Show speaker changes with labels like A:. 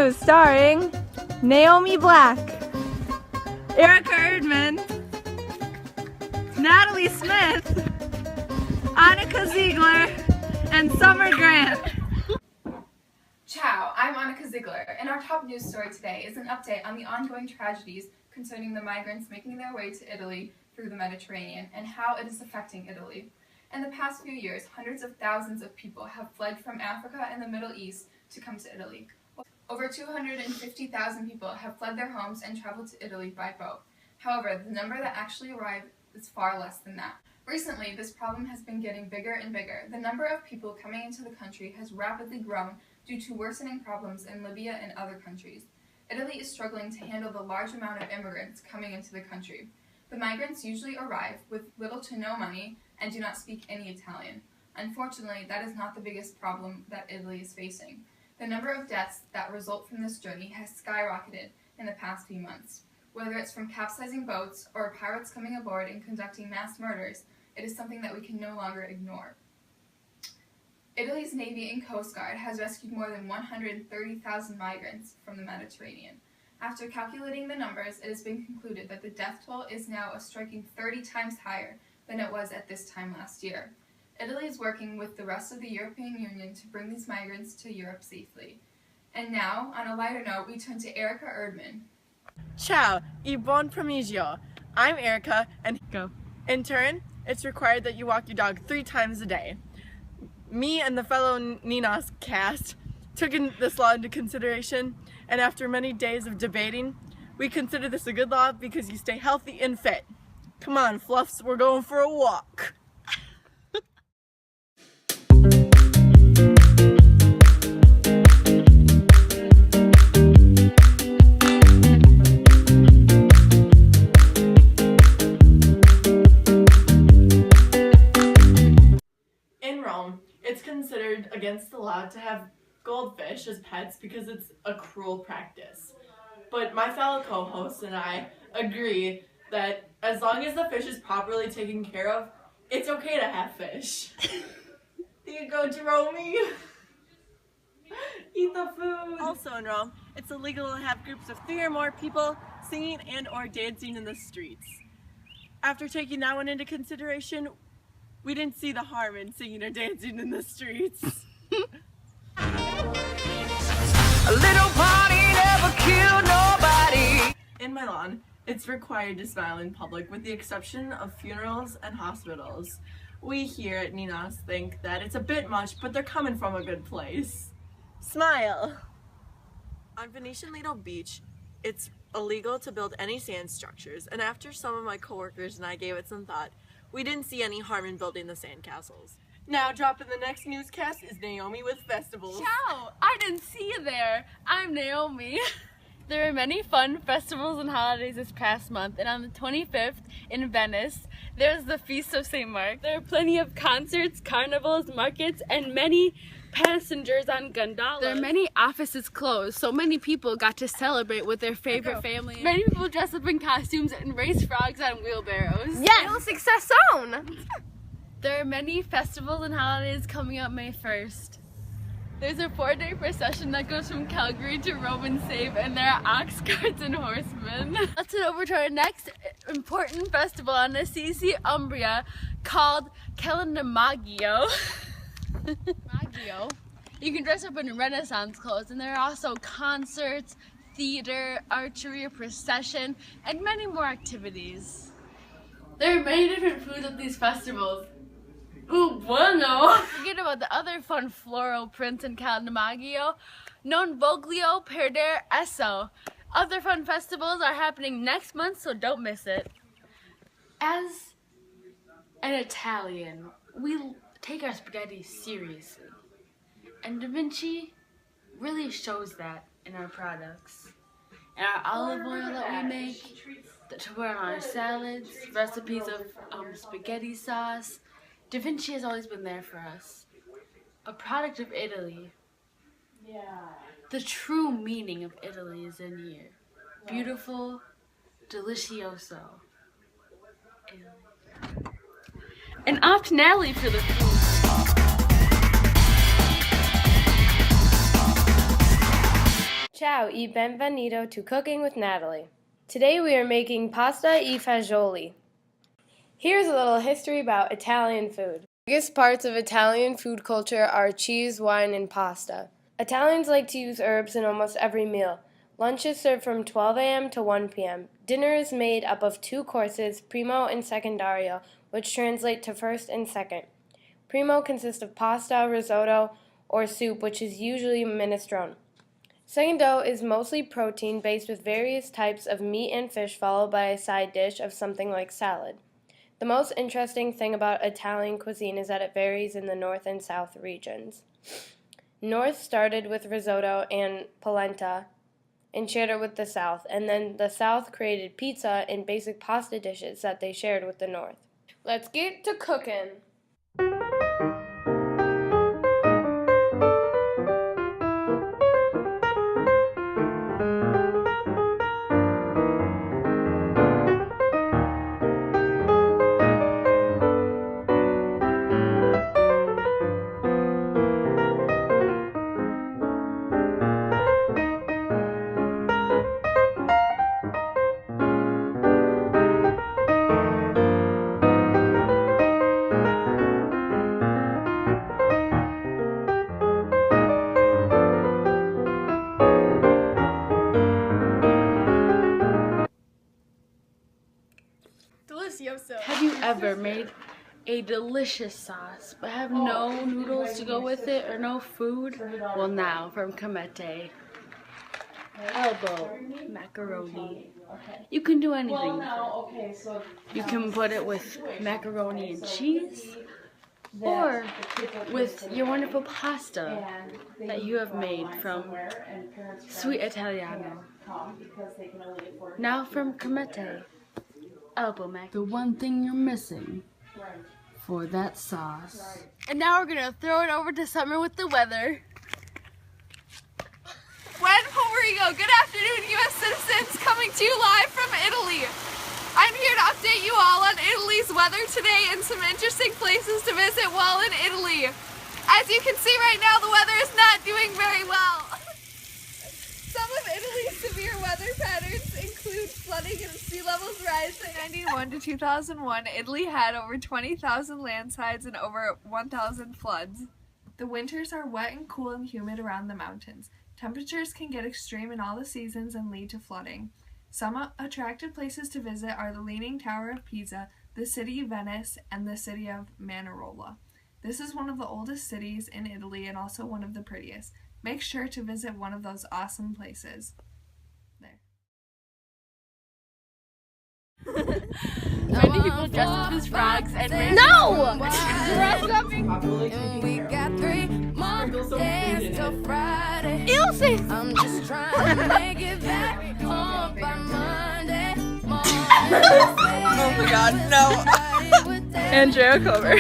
A: 2, starring Naomi Black, Erica Erdman, Natalie Smith, Annika Ziegler, and Summer Grant.
B: Ciao, I'm Annika Ziegler, and our top news story today is an update on the ongoing tragedies concerning the migrants making their way to Italy through the Mediterranean and how it is affecting Italy. In the past few years, hundreds of thousands of people have fled from Africa and the Middle East to come to Italy. Over 250,000 people have fled their homes and traveled to Italy by boat. However, the number that actually arrived is far less than that. Recently, this problem has been getting bigger and bigger. The number of people coming into the country has rapidly grown due to worsening problems in Libya and other countries. Italy is struggling to handle the large amount of immigrants coming into the country. The migrants usually arrive with little to no money and do not speak any Italian. Unfortunately, that is not the biggest problem that Italy is facing. The number of deaths that result from this journey has skyrocketed in the past few months. Whether it's from capsizing boats or pirates coming aboard and conducting mass murders, it is something that we can no longer ignore. Italy's Navy and Coast Guard has rescued more than 130,000 migrants from the Mediterranean. After calculating the numbers, it has been concluded that the death toll is now a striking 30 times higher than it was at this time last year. Italy is working with the rest of the European Union to bring these migrants to Europe safely. And now, on a lighter note, we turn to Erica Erdman.
A: Ciao, e buon pomeriggio. I'm Erica, and go. In turn, it's required that you walk your dog 3 times a day. Me and the fellow NENAS cast took this law into consideration, and after many days of debating, we consider this a good law because you stay healthy and fit. Come on, Fluffs, we're going for a walk. In Rome, it's considered against the law to have goldfish as pets because it's a cruel practice. But my fellow co-hosts and I agree that as long as the fish is properly taken care of, it's okay to have fish. Here you go, Jerome. Eat the food. Also in Rome, it's illegal to have groups of 3 or more people singing and or dancing in the streets. After taking that one into consideration, we didn't see the harm in singing or dancing in the streets.
C: A little party never killed nobody.
A: In Milan, it's required to smile in public with the exception of funerals and hospitals. We here at NENAS think that it's a bit much, but they're coming from a good place. Smile! On Venetian Lido Beach, it's illegal to build any sand structures, and after some of my coworkers and I gave it some thought, we didn't see any harm in building the sandcastles. Now dropping the next newscast is Naomi with festivals.
D: Ciao! I didn't see you there. I'm Naomi. There were many fun festivals and holidays this past month, and on the 25th in Venice, there's the Feast of St. Mark. There are plenty of concerts, carnivals, markets, and many passengers on gondolas. There are many offices closed, so many people got to celebrate with their favorite family. Many people dress up in costumes and race frogs on wheelbarrows.
E: Yes! Success zone!
D: There are many festivals and holidays coming up May 1st. There's a 4-day procession that goes from Calgary to Rome and Save, and there are ox carts and horsemen. Let's head over to our next important festival on the CC Umbria called Calendomaggio. Maggio. You can dress up in Renaissance clothes, and there are also concerts, theater, archery, a procession, and many more activities. There are many different foods at these festivals. Ooh, bueno! Forget about the other fun floral prints in Calendomaggio. Non voglio perder eso. Other fun festivals are happening next month, so don't miss it. As an Italian, we take our spaghetti seriously. And Da Vinci really shows that in our products. And our olive oil that we make, to put on our salads, recipes of spaghetti sauce. Da Vinci has always been there for us. A product of Italy. Yeah. The true meaning of Italy is in here. Beautiful, delicioso. Italy. And off to Natalie for the food.
F: Ciao e benvenuto to Cooking with Natalie. Today we are making pasta e fagioli. Here's a little history about Italian food. The biggest parts of Italian food culture are cheese, wine, and pasta. Italians like to use herbs in almost every meal. Lunch is served from 12 a.m. to 1 p.m. Dinner is made up of 2 courses, primo and secondario, which translate to first and second. Primo consists of pasta, risotto, or soup, which is usually minestrone. Secondo is mostly protein based with various types of meat and fish, followed by a side dish of something like salad. The most interesting thing about Italian cuisine is that it varies in the north and south regions. North started with risotto and polenta and shared it with the south, and then the south created pizza and basic pasta dishes that they shared with the north. Let's get to cooking.
D: Have you ever made a delicious sauce but have no noodles to go with it or no food? Well, now from Comete, elbow macaroni. You can do anything with it. You can put it with macaroni and cheese or with your wonderful pasta that you have made from Sweet Italiano. Now from Comete, elbow mac. The one thing you're missing for that sauce. And now we're gonna throw it over to Summer with the weather.
B: Buen pomeriggio, good afternoon, U.S. citizens, coming to you live from Italy. I'm here to update you all on Italy's weather today and some interesting places to visit while in Italy. As you can see right now, the weather is not doing very well. Some of Italy's severe weather patterns include flooding and sea levels rise. In 1991 to 2001, Italy had over 20,000 landslides and over 1,000 floods. The winters are wet and cool and humid around the mountains. Temperatures can get extreme in all the seasons and lead to flooding. Some attractive places to visit are the Leaning Tower of Pisa, the city of Venice, and the city of Manarola. This is one of the oldest cities in Italy and also one of the prettiest. Make sure to visit one of those awesome places. There.
D: Many people dress up as frogs and
E: No!
C: And we got 3 more days till Friday.
E: Ilse!
C: I'm just trying to make it back home by Monday morning.
A: Oh my god, no.
C: Andrea Cover.